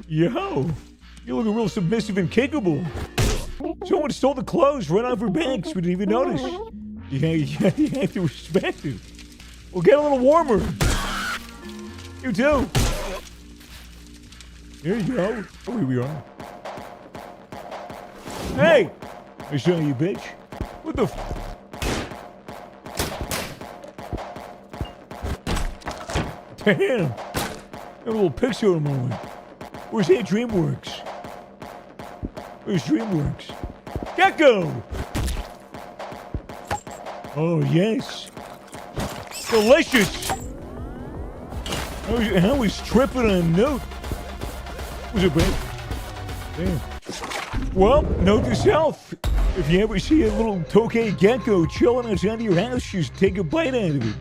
Yo, you look real submissive and kickable. Someone stole the clothes right off her back. We didn't even notice. You have to respect it. Well, get a little warmer. You too. There you go. Oh, here we are. Hey! I saw you, bitch. What the Damn! Have a little Pixar moment. Where's that DreamWorks? Where's DreamWorks? Gecko! Oh, yes. Delicious! I was tripping on a note. Was it bad? Damn. Well, note to self. If you ever see a little tokay gecko chilling outside your house, just take a bite out of it.